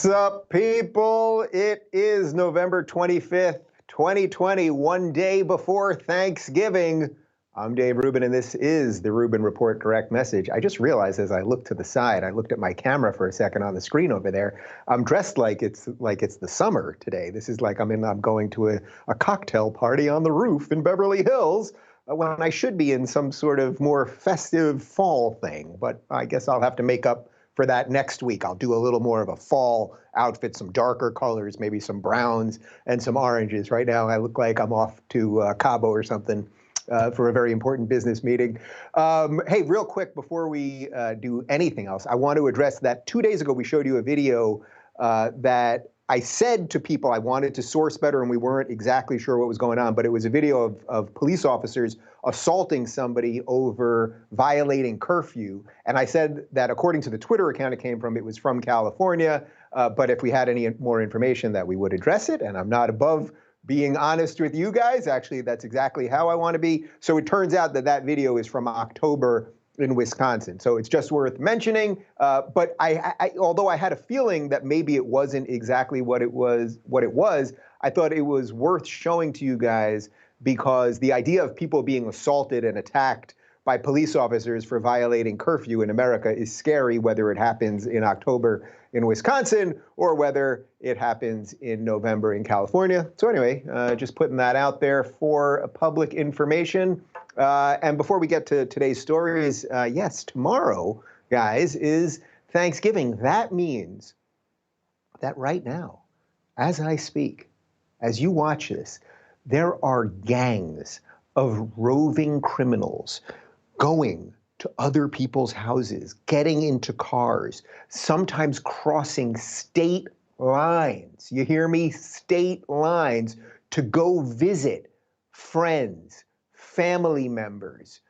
up, people? It is November 25th, 2020, one day before Thanksgiving. I'm Dave Rubin, and this is the Rubin Report Direct Message. I just realized as I looked to the side, I looked at my camera for a second on the screen over there. I'm dressed like it's the summer today. This is like I'm going to a cocktail party on the roof in Beverly Hills when I should be in some sort of more festive fall thing. But I guess I'll have to make up for that next week. I'll do a little more of a fall outfit, some darker colors, maybe some browns and some oranges. Right now, I look like I'm off to Cabo or something for a very important business meeting. Hey, real quick, before we do anything else, I want to address that 2 days ago, we showed you a video that I said to people I wanted to source better, and we weren't exactly sure what was going on, but it was a video of police officers assaulting somebody over violating curfew. And I said that according to the Twitter account it came from, it was from California, but if we had any more information that we would address it, and I'm not above being honest with you guys. Actually, that's exactly how I want to be. So it turns out that that video is from October in Wisconsin. So it's just worth mentioning. But although I had a feeling that maybe it wasn't exactly what it was, I thought it was worth showing to you guys because the idea of people being assaulted and attacked by police officers for violating curfew in America is scary, whether it happens in October in Wisconsin or whether it happens in November in California. So anyway, just putting that out there for public information. And before we get to today's stories, yes, tomorrow, guys, is Thanksgiving. That means that right now, as I speak, as you watch this, there are gangs of roving criminals going to other people's houses, getting into cars, sometimes crossing state lines. You hear me? State lines to go visit friends, family members,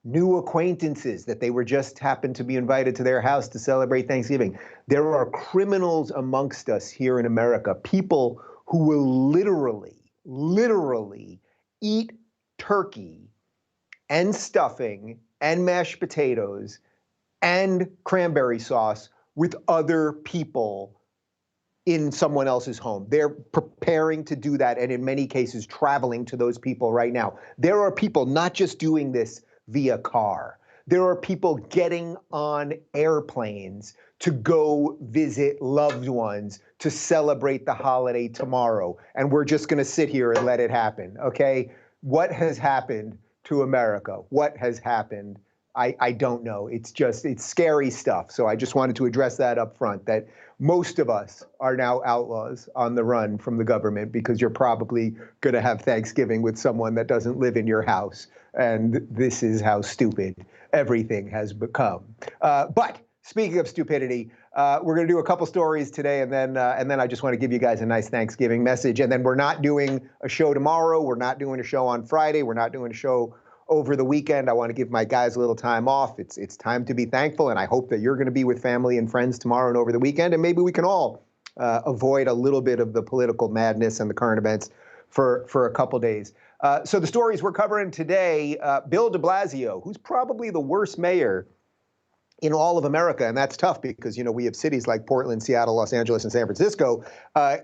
new acquaintances that they were just happened to be invited to their house to celebrate Thanksgiving. There are criminals amongst us here in America, people who will literally eat turkey and stuffing and mashed potatoes and cranberry sauce with other people in someone else's home. They're preparing to do that, and in many cases, traveling to those people right now. There are people not just doing this via car. There are people getting on airplanes to go visit loved ones to celebrate the holiday tomorrow. And we're just gonna sit here and let it happen, okay? What has happened to America? What has happened? I don't know. It's scary stuff. So I just wanted to address that up front, that most of us are now outlaws on the run from the government because you're probably gonna have Thanksgiving with someone that doesn't live in your house. And this is how stupid everything has become. But speaking of stupidity, we're gonna do a couple stories today, and then I just wanna give you guys a nice Thanksgiving message. And then we're not doing a show tomorrow. We're not doing a show on Friday. We're not doing a show over the weekend. I wanna give my guys a little time off. It's time to be thankful, and I hope that you're gonna be with family and friends tomorrow and over the weekend, and maybe we can all avoid a little bit of the political madness and the current events for a couple days. So the stories we're covering today, Bill de Blasio, who's probably the worst mayor in all of America, and that's tough because, you know, we have cities like Portland, Seattle, Los Angeles, and San Francisco.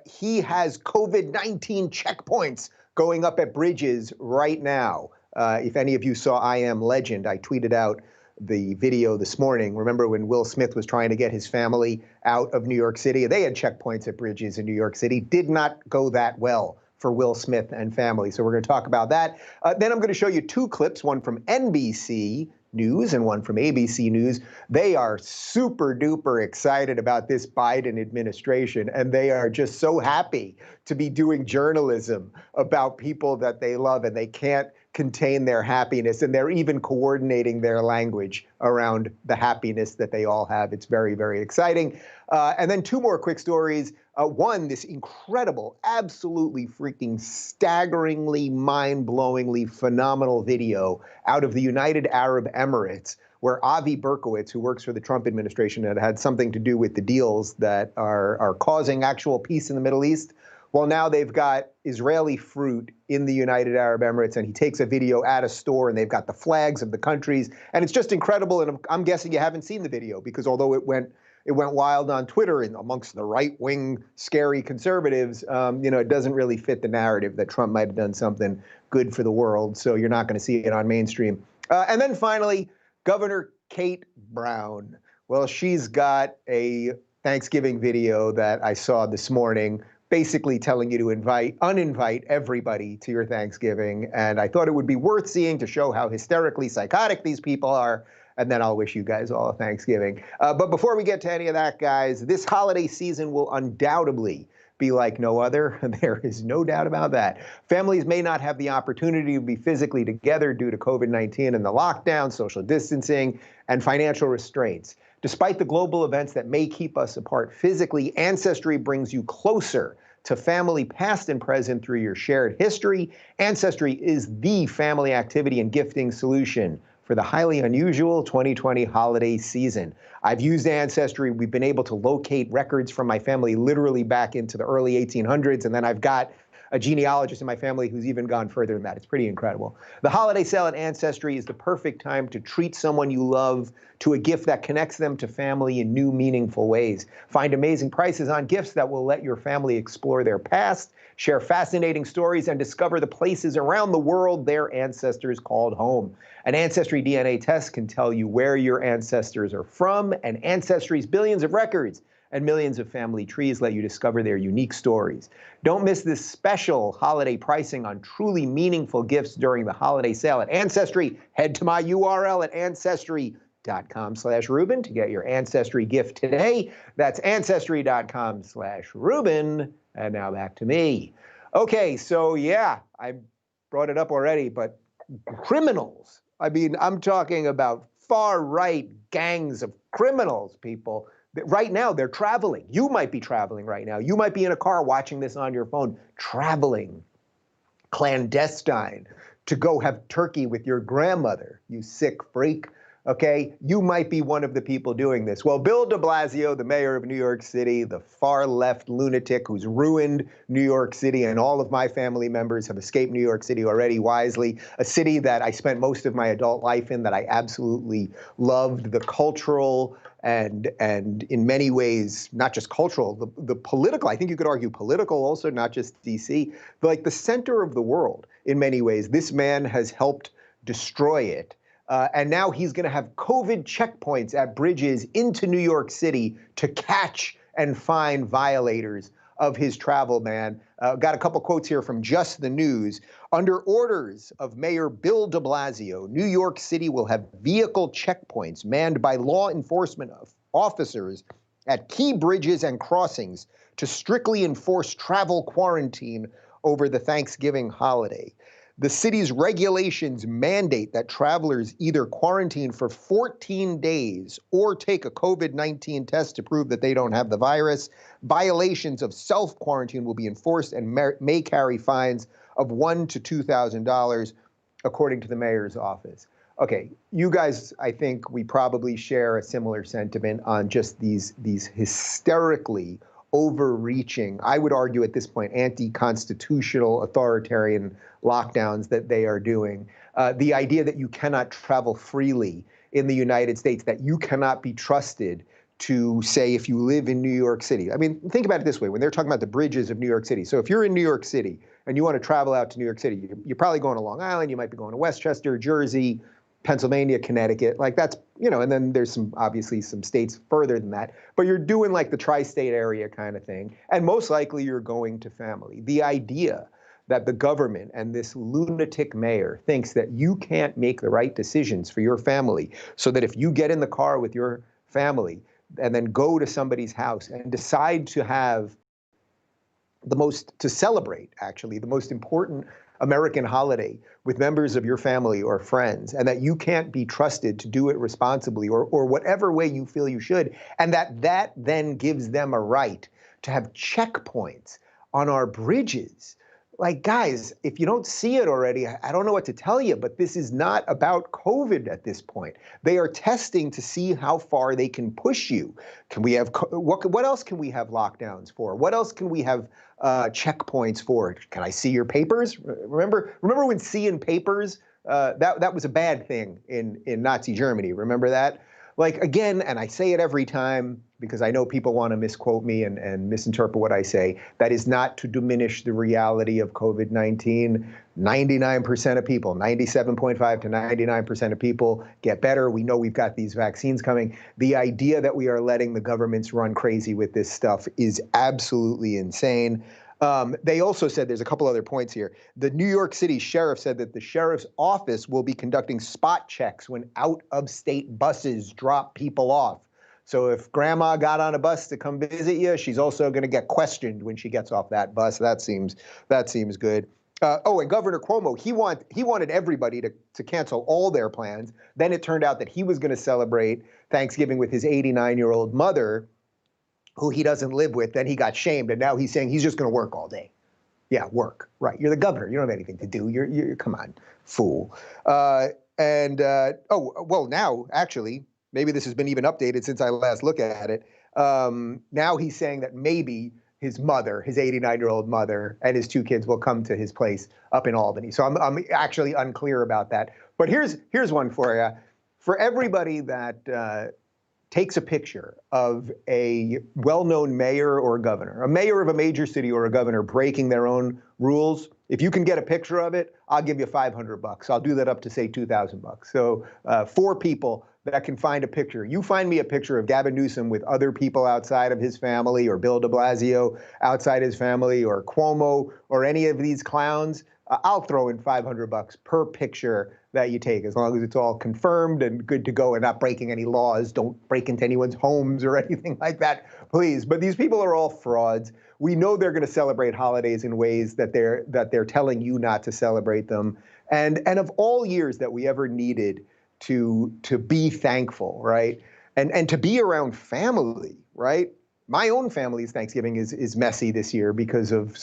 He has COVID-19 checkpoints going up at bridges right now. If any of you saw I Am Legend, I tweeted out the video this morning. Remember when Will Smith was trying to get his family out of New York City? They had checkpoints at bridges in New York City. Did not go that well for Will Smith and family. So we're going to talk about that. Then I'm going to show you two clips, one from NBC News and one from ABC News. They are super duper excited about this Biden administration, and they are just so happy to be doing journalism about people that they love, and they can't contain their happiness, and they're even coordinating their language around the happiness that they all have. It's very, very exciting. And then two more quick stories. One, this incredible, absolutely freaking staggeringly, mind-blowingly phenomenal video out of the United Arab Emirates, where Avi Berkowitz, who works for the Trump administration and had something to do with the deals that are causing actual peace in the Middle East, well, now they've got Israeli fruit in the United Arab Emirates, and he takes a video at a store, and they've got the flags of the countries, and it's just incredible. And I'm guessing you haven't seen the video because although it went it went wild on Twitter and amongst the right-wing, scary conservatives, it doesn't really fit the narrative that Trump might have done something good for the world. So you're not going to see it on mainstream. And then finally, Governor Kate Brown. Well, she's got a Thanksgiving video that I saw this morning, basically telling you to uninvite everybody to your Thanksgiving. And I thought it would be worth seeing to show how hysterically psychotic these people are. And then I'll wish you guys all a Thanksgiving. But before we get to any of that, guys, this holiday season will undoubtedly be like no other. There is no doubt about that. Families may not have the opportunity to be physically together due to COVID-19 and the lockdown, social distancing, and financial restraints. Despite the global events that may keep us apart physically, Ancestry brings you closer to family past and present through your shared history. Ancestry is the family activity and gifting solution for the highly unusual 2020 holiday season. I've used Ancestry. We've been able to locate records from my family literally back into the early 1800s, and then I've got a genealogist in my family who's even gone further than that. It's pretty incredible. The holiday sale at Ancestry is the perfect time to treat someone you love to a gift that connects them to family in new, meaningful ways. Find amazing prices on gifts that will let your family explore their past, share fascinating stories, and discover the places around the world their ancestors called home. An Ancestry DNA test can tell you where your ancestors are from, and Ancestry's billions of records and millions of family trees let you discover their unique stories. Don't miss this special holiday pricing on truly meaningful gifts during the holiday sale at Ancestry. Head to my URL at ancestry.com/Rubin to get your Ancestry gift today. That's ancestry.com/Rubin. And now back to me. Okay, so yeah, I brought it up already, but criminals. I mean, I'm talking about far-right gangs of criminals, people. Right now, they're traveling. You might be traveling right now. You might be in a car watching this on your phone, traveling clandestine to go have turkey with your grandmother, you sick freak. Okay, you might be one of the people doing this. Well, Bill de Blasio, the mayor of New York City, the far-left lunatic who's ruined New York City, and all of my family members have escaped New York City already wisely, a city that I spent most of my adult life in, that I absolutely loved, the cultural and in many ways, not just cultural, the political, I think you could argue political also, not just DC, but like the center of the world in many ways. This man has helped destroy it. And now he's going to have COVID checkpoints at bridges into New York City to catch and fine violators of his travel ban. Got a couple quotes here from Just the News. Under orders of Mayor Bill de Blasio, New York City will have vehicle checkpoints manned by law enforcement officers at key bridges and crossings to strictly enforce travel quarantine over the Thanksgiving holiday. The city's regulations mandate that travelers either quarantine for 14 days or take a COVID-19 test to prove that they don't have the virus. Violations of self-quarantine will be enforced and may carry fines of $1,000 to $2,000, according to the mayor's office. Okay, you guys, I think we probably share a similar sentiment on just these hysterically overreaching, I would argue at this point, anti-constitutional authoritarian lockdowns that they are doing. The idea that you cannot travel freely in the United States, that you cannot be trusted to say if you live in New York City. I mean, think about it this way, when they're talking about the bridges of New York City. So if you're in New York City and you want to travel out to New York City, you're probably going to Long Island, you might be going to Westchester, Jersey, Pennsylvania, Connecticut, like that's, and then there's obviously some states further than that, but you're doing like the tri-state area kind of thing. And most likely you're going to family. The idea that the government and this lunatic mayor thinks that you can't make the right decisions for your family, so that if you get in the car with your family and then go to somebody's house and decide to have to celebrate actually the most important American holiday with members of your family or friends, and that you can't be trusted to do it responsibly or whatever way you feel you should, and that then gives them a right to have checkpoints on our bridges. Like, guys, if you don't see it already, I don't know what to tell you, but this is not about COVID at this point. They are testing to see how far they can push you. Can we have, what else can we have lockdowns for? What else can we have checkpoints for? Can I see your papers? Remember when seeing papers, that was a bad thing in Nazi Germany, remember that? Like, again, and I say it every time because I know people want to misquote me and misinterpret what I say. That is not to diminish the reality of COVID-19. 99% of people, 97.5 to 99% of people get better. We know we've got these vaccines coming. The idea that we are letting the governments run crazy with this stuff is absolutely insane. They also said, there's a couple other points here. The New York City sheriff said that the sheriff's office will be conducting spot checks when out-of-state buses drop people off. So if grandma got on a bus to come visit you, she's also going to get questioned when she gets off that bus. That seems good. And Governor Cuomo, he wanted everybody to cancel all their plans. Then it turned out that he was going to celebrate Thanksgiving with his 89-year-old mother, who he doesn't live with. Then he got shamed, and now he's saying he's just going to work all day. Yeah, work. Right. You're the governor. You don't have anything to do. You're come on, fool. Now, actually, maybe this has been even updated since I last looked at it. Now he's saying that maybe his mother, his 89-year-old mother, and his two kids will come to his place up in Albany. So I'm actually unclear about that. But here's one for you. For everybody that takes a picture of a well-known mayor or governor, a mayor of a major city or a governor breaking their own rules, if you can get a picture of it, I'll give you $500. I'll do that up to, say, $2,000. So 4 people that can find a picture. You find me a picture of Gavin Newsom with other people outside of his family, or Bill de Blasio outside his family, or Cuomo, or any of these clowns, I'll throw in $500 per picture that you take, as long as it's all confirmed and good to go and not breaking any laws. Don't break into anyone's homes or anything like that, please. But these people are all frauds. We know they're going to celebrate holidays in ways that they're telling you not to celebrate them. And of all years that we ever needed to be thankful, right? And to be around family, right? My own family's Thanksgiving is messy this year because of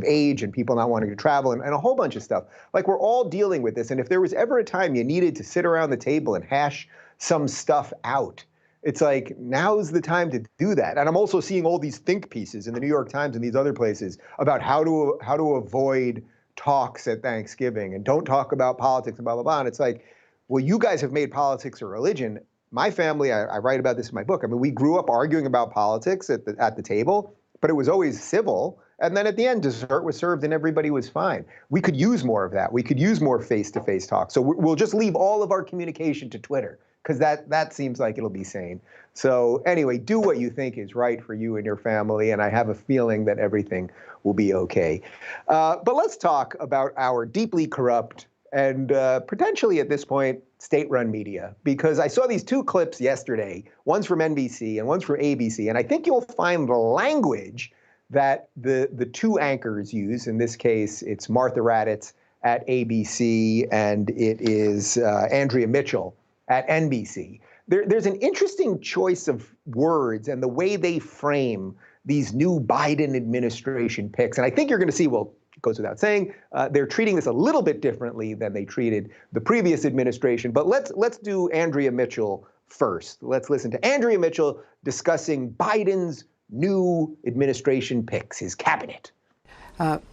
age and people not wanting to travel and a whole bunch of stuff. Like, we're all dealing with this. And if there was ever a time you needed to sit around the table and hash some stuff out, it's like, now's the time to do that. And I'm also seeing all these think pieces in the New York Times and these other places about how to avoid talks at Thanksgiving and don't talk about politics and blah, blah, blah. And it's like, well, you guys have made politics a religion. My family, I write about this in my book. I mean, we grew up arguing about politics at the table, but it was always civil. And then at the end, dessert was served and everybody was fine. We could use more of that. We could use more face-to-face talk. So we'll just leave all of our communication to Twitter, because that seems like it'll be sane. So anyway, do what you think is right for you and your family, and I have a feeling that everything will be okay. But let's talk about our deeply corrupt and potentially at this point, state-run media, because I saw these 2 clips yesterday. One's from NBC and one's from ABC, and I think you'll find the language that the 2 anchors use. In this case, it's Martha Raddatz at ABC, and it is Andrea Mitchell at NBC. There's an interesting choice of words and the way they frame these new Biden administration picks, and I think you're going to see, well, it goes without saying, they're treating this a little bit differently than they treated the previous administration. But let's do Andrea Mitchell first. Let's listen to Andrea Mitchell discussing Biden's new administration picks, his cabinet.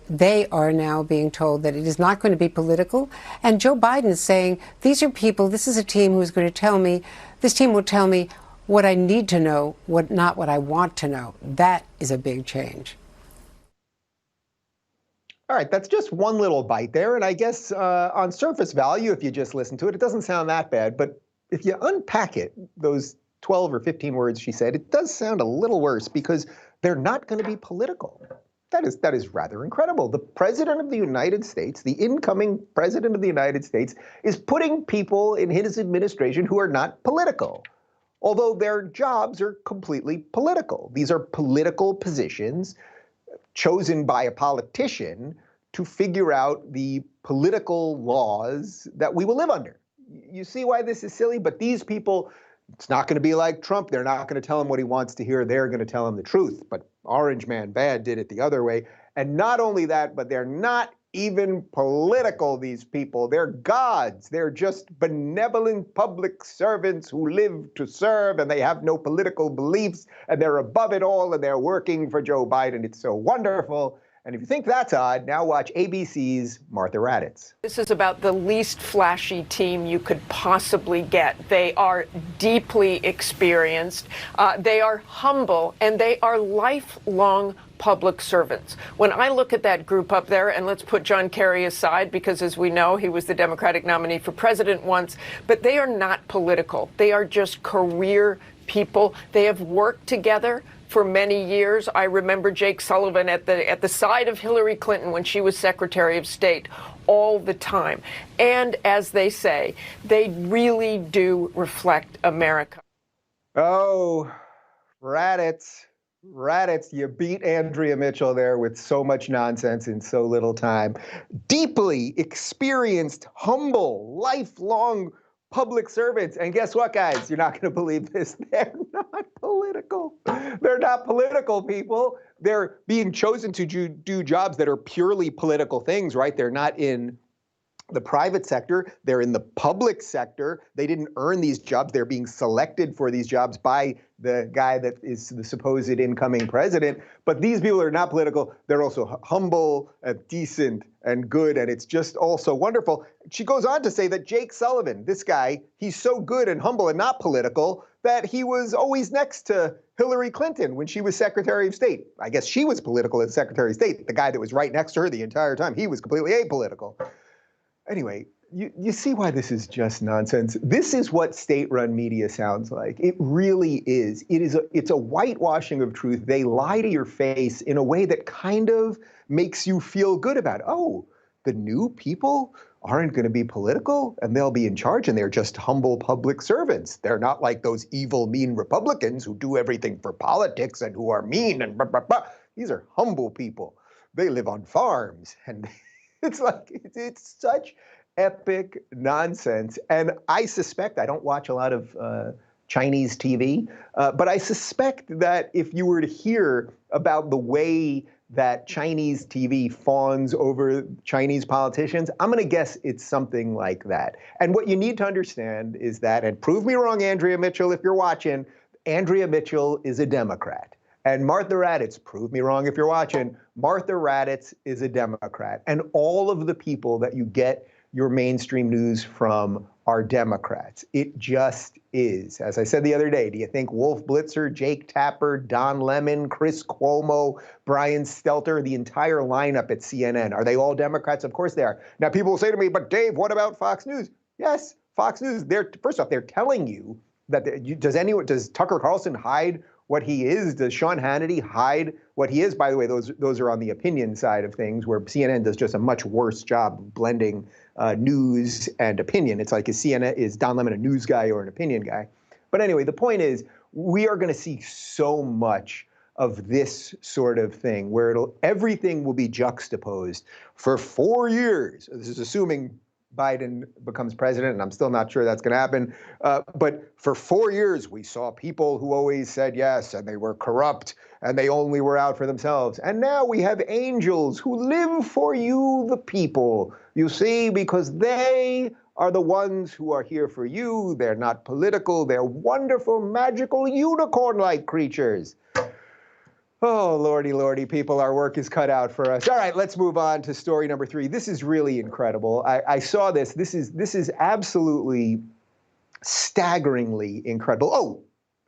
They are now being told that it is not going to be political. And Joe Biden is saying, these are people, this is a team who's going to tell me, this team will tell me what I need to know, not what I want to know. That is a big change. All right, that's just one little bite there. And I guess on surface value, if you just listen to it, it doesn't sound that bad. But if you unpack it, those 12 or 15 words she said, it does sound a little worse, because they're not going to be political. That is rather incredible. The president of the United States, the incoming president of the United States, is putting people in his administration who are not political, although their jobs are completely political. These are political positions chosen by a politician to figure out the political laws that we will live under. You see why this is silly? But these people, it's not going to be like Trump. They're not going to tell him what he wants to hear. They're going to tell him the truth. But Orange Man Bad did it the other way. And not only that, but they're not even political, these people. They're gods. They're just benevolent public servants who live to serve, and they have no political beliefs, and they're above it all, and they're working for Joe Biden. It's so wonderful. And if you think that's odd, now watch ABC's Martha Raddatz. This is about the least flashy team you could possibly get. They are deeply experienced, they are humble, and they are lifelong public servants. When I look at that group up there, and let's put John Kerry aside, because as we know, he was the Democratic nominee for president once, but they are not political. They are just career people. They have worked together for many years. I remember Jake Sullivan at the side of Hillary Clinton when she was Secretary of State all the time. And as they say, they really do reflect America. Oh, Raddatz, you beat Andrea Mitchell there with so much nonsense in so little time. Deeply experienced, humble, lifelong public servants. And guess what, guys? You're not going to believe this. They're not political. They're not political people. They're being chosen to do jobs that are purely political things, right? They're not in the private sector. They're in the public sector. They didn't earn these jobs. They're being selected for these jobs by the guy that is the supposed incoming president. But these people are not political. They're also humble, decent, and good. And it's just also wonderful. She goes on to say that Jake Sullivan, this guy, he's so good and humble and not political that he was always next to Hillary Clinton when she was Secretary of State. I guess she was political as Secretary of State. The guy that was right next to her the entire time, he was completely apolitical. Anyway, you see why this is just nonsense. This is what state-run media sounds like. It really is. It's a whitewashing of truth. They lie to your face in a way that kind of makes you feel good about it. Oh, the new people aren't going to be political and they'll be in charge and they're just humble public servants. They're not like those evil, mean Republicans who do everything for politics and who are mean and blah, blah, blah. These are humble people. They live on farms and it's like, it's such epic nonsense. And I suspect, I don't watch a lot of Chinese TV, but I suspect that if you were to hear about the way that Chinese TV fawns over Chinese politicians, I'm going to guess it's something like that. And what you need to understand is that, and prove me wrong, Andrea Mitchell, if you're watching, Andrea Mitchell is a Democrat. And Martha Raddatz, prove me wrong if you're watching, Martha Raddatz is a Democrat. And all of the people that you get your mainstream news from are Democrats. It just is. As I said the other day, do you think Wolf Blitzer, Jake Tapper, Don Lemon, Chris Cuomo, Brian Stelter, the entire lineup at CNN, are they all Democrats? Of course they are. Now people will say to me, but Dave, what about Fox News? Yes, Fox News, first off, they're telling you that, does Tucker Carlson hide what he is? Does Sean Hannity hide what he is? By the way, those are on the opinion side of things, where CNN does just a much worse job blending news and opinion. It's like, is Don Lemon a news guy or an opinion guy? But anyway, the point is, we are going to see so much of this sort of thing where everything will be juxtaposed for 4 years. This is assuming Biden becomes president, and I'm still not sure that's going to happen. But for 4 years, we saw people who always said yes, and they were corrupt, and they only were out for themselves. And now we have angels who live for you, the people. You see, because they are the ones who are here for you. They're not political. They're wonderful, magical, unicorn-like creatures. Oh, lordy, lordy, people, our work is cut out for us. All right, let's move on to story number 3. This is really incredible. I saw this. This is absolutely staggeringly incredible. Oh,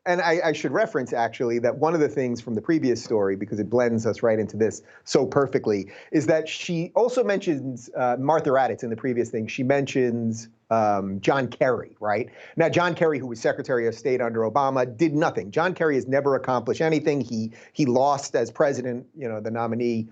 and I should reference, actually, that one of the things from the previous story, because it blends us right into this so perfectly, is that she also mentions Martha Raddatz in the previous thing. She mentions John Kerry, right? Now, John Kerry, who was Secretary of State under Obama, did nothing. John Kerry has never accomplished anything. He lost as president, the nominee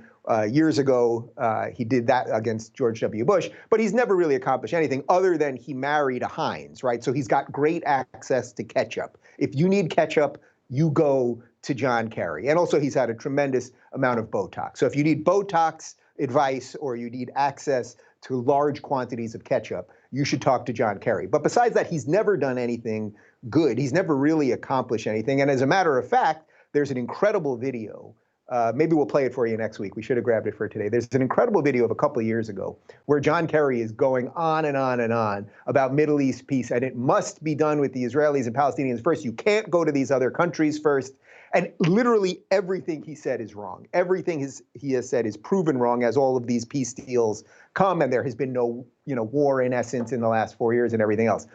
years ago. He did that against George W. Bush, but he's never really accomplished anything other than he married a Heinz, right? So he's got great access to ketchup. If you need ketchup, you go to John Kerry. And also he's had a tremendous amount of Botox. So if you need Botox advice or you need access to large quantities of ketchup, you should talk to John Kerry. But besides that, he's never done anything good. He's never really accomplished anything. And as a matter of fact, there's an incredible video. Maybe we'll play it for you next week. We should have grabbed it for today. There's an incredible video of a couple of years ago where John Kerry is going on and on and on about Middle East peace, and it must be done with the Israelis and Palestinians first. You can't go to these other countries first. And literally everything he said is wrong. Everything he has said is proven wrong as all of these peace deals come, and there has been no, war in essence in the last 4 years and everything else.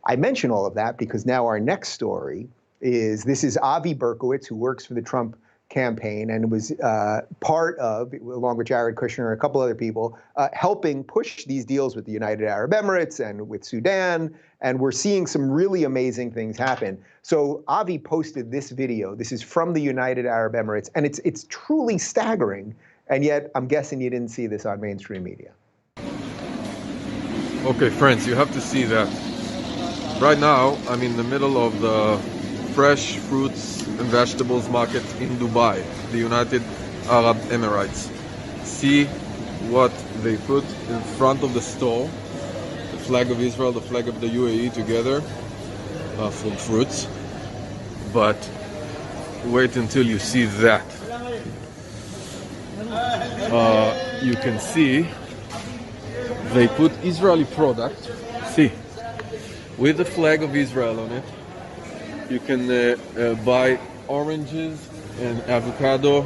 I mention all of that because now our next story this is Avi Berkowitz, who works for the Trump campaign and was part of, along with Jared Kushner and a couple other people, helping push these deals with the United Arab Emirates and with Sudan. And we're seeing some really amazing things happen. So Avi posted this video. This is from the United Arab Emirates, and it's truly staggering. And yet, I'm guessing you didn't see this on mainstream media. Okay, friends, you have to see that. Right now, I'm in the middle of the fresh fruits and vegetables market in Dubai, the United Arab Emirates. See what they put in front of the store. The flag of Israel, the flag of the UAE together from fruits. But wait until you see that. You can see they put Israeli product, see, with the flag of Israel on it. You can buy oranges and avocado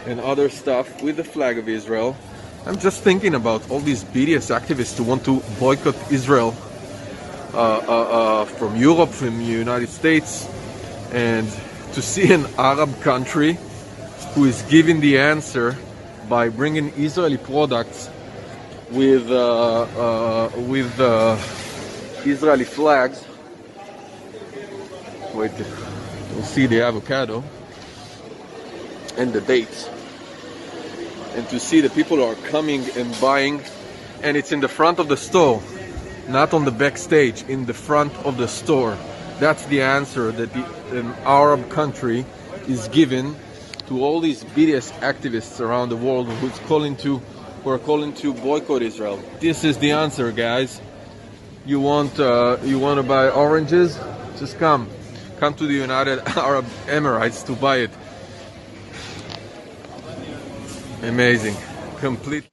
and other stuff with the flag of Israel. I'm just thinking about all these BDS activists who want to boycott Israel from Europe, from the United States, and to see an Arab country who is giving the answer by bringing Israeli products with Israeli flags. Wait, you'll see the avocado and the dates, and to see the people are coming and buying, and it's in the front of the store, not on the backstage, in the front of the store. That's the answer that an Arab country is given to all these BDS activists around the world who are calling to boycott Israel. This is the answer, guys. You want to buy oranges? Just come to the United Arab Emirates to buy it. Amazing. Complete.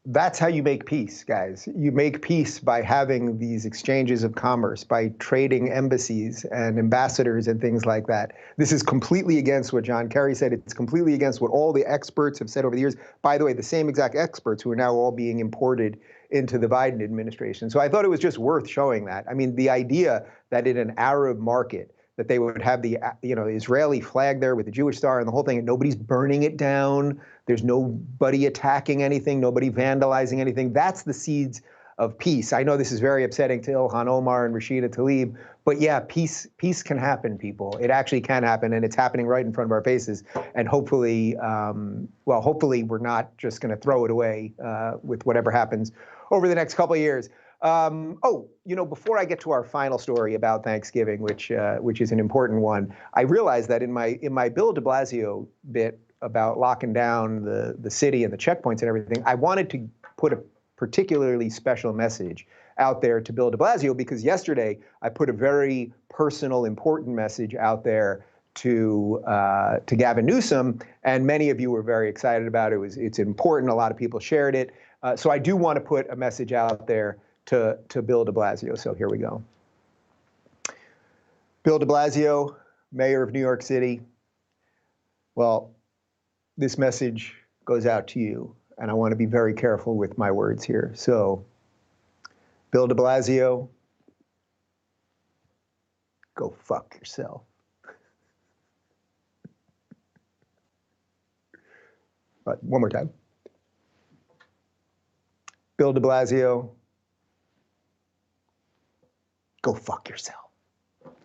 That's how you make peace, guys. You make peace by having these exchanges of commerce, by trading embassies and ambassadors and things like that. This is completely against what John Kerry said. It's completely against what all the experts have said over the years. By the way, the same exact experts who are now all being imported into the Biden administration. So I thought it was just worth showing that. I mean, the idea that in an Arab market, that they would have the Israeli flag there with the Jewish star and the whole thing, and nobody's burning it down. There's nobody attacking anything, nobody vandalizing anything. That's the seeds of peace. I know this is very upsetting to Ilhan Omar and Rashida Tlaib, but yeah, peace can happen, people. It actually can happen, and it's happening right in front of our faces. And hopefully, hopefully we're not just going to throw it away with whatever happens over the next couple of years. Before I get to our final story about Thanksgiving, which is an important one, I realized that in my Bill de Blasio bit about locking down the city and the checkpoints and everything, I wanted to put a particularly special message out there to Bill de Blasio, because yesterday I put a very personal, important message out there to Gavin Newsom, and many of you were very excited about it. It's important. A lot of people shared it. So I do want to put a message out there to Bill de Blasio. So here we go. Bill de Blasio, Mayor of New York City. Well, this message goes out to you, and I want to be very careful with my words here. So, Bill de Blasio, go fuck yourself. But one more time. Bill de Blasio, go fuck yourself.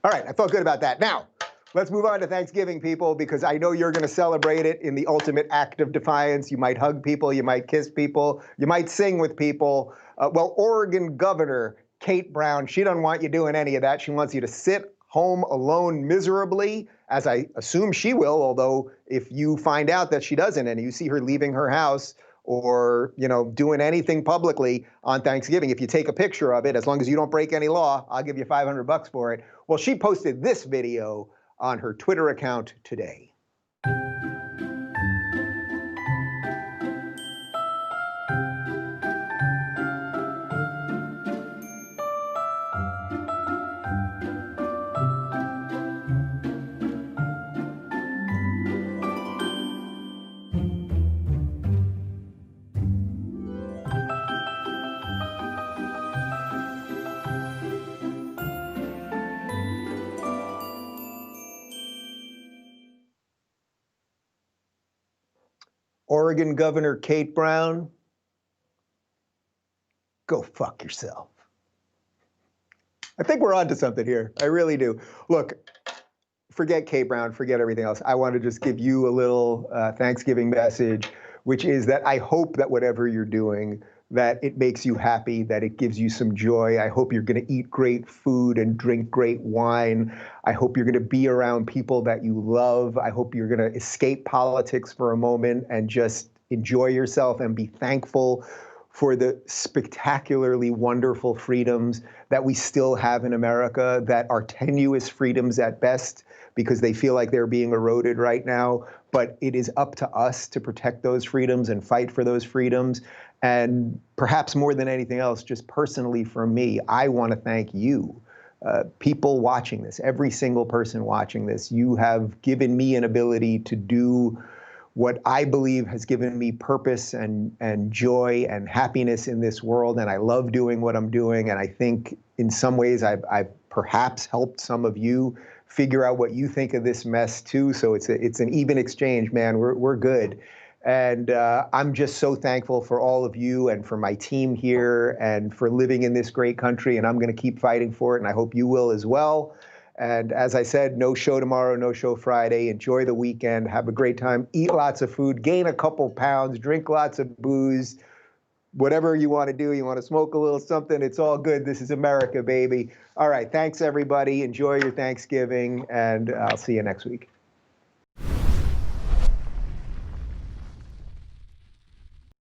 All right, I felt good about that. Now, let's move on to Thanksgiving, people, because I know you're going to celebrate it in the ultimate act of defiance. You might hug people, you might kiss people, you might sing with people. Oregon Governor Kate Brown, she doesn't want you doing any of that. She wants you to sit home alone miserably, as I assume she will, although if you find out that she doesn't and you see her leaving her house or doing anything publicly on Thanksgiving, if you take a picture of it, as long as you don't break any law, I'll give you $500 for it. Well, she posted this video on her Twitter account today. Oregon Governor Kate Brown, go fuck yourself. I think we're onto something here. I really do. Look, forget Kate Brown, forget everything else. I want to just give you a little Thanksgiving message, which is that I hope that whatever you're doing, that it makes you happy, that it gives you some joy. I hope you're going to eat great food and drink great wine. I hope you're going to be around people that you love. I hope you're going to escape politics for a moment and just enjoy yourself and be thankful for the spectacularly wonderful freedoms that we still have in America, that are tenuous freedoms at best because they feel like they're being eroded right now. But it is up to us to protect those freedoms and fight for those freedoms. And perhaps more than anything else, just personally for me, I want to thank you, people watching this, every single person watching this. You have given me an ability to do what I believe has given me purpose and joy and happiness in this world. And I love doing what I'm doing. And I think in some ways I've perhaps helped some of you figure out what you think of this mess too. So it's an even exchange, man. We're good. And I'm just so thankful for all of you and for my team here and for living in this great country. And I'm going to keep fighting for it. And I hope you will as well. And as I said, no show tomorrow, no show Friday. Enjoy the weekend. Have a great time. Eat lots of food. Gain a couple pounds. Drink lots of booze. Whatever you want to do. You want to smoke a little something. It's all good. This is America, baby. All right. Thanks, everybody. Enjoy your Thanksgiving. And I'll see you next week.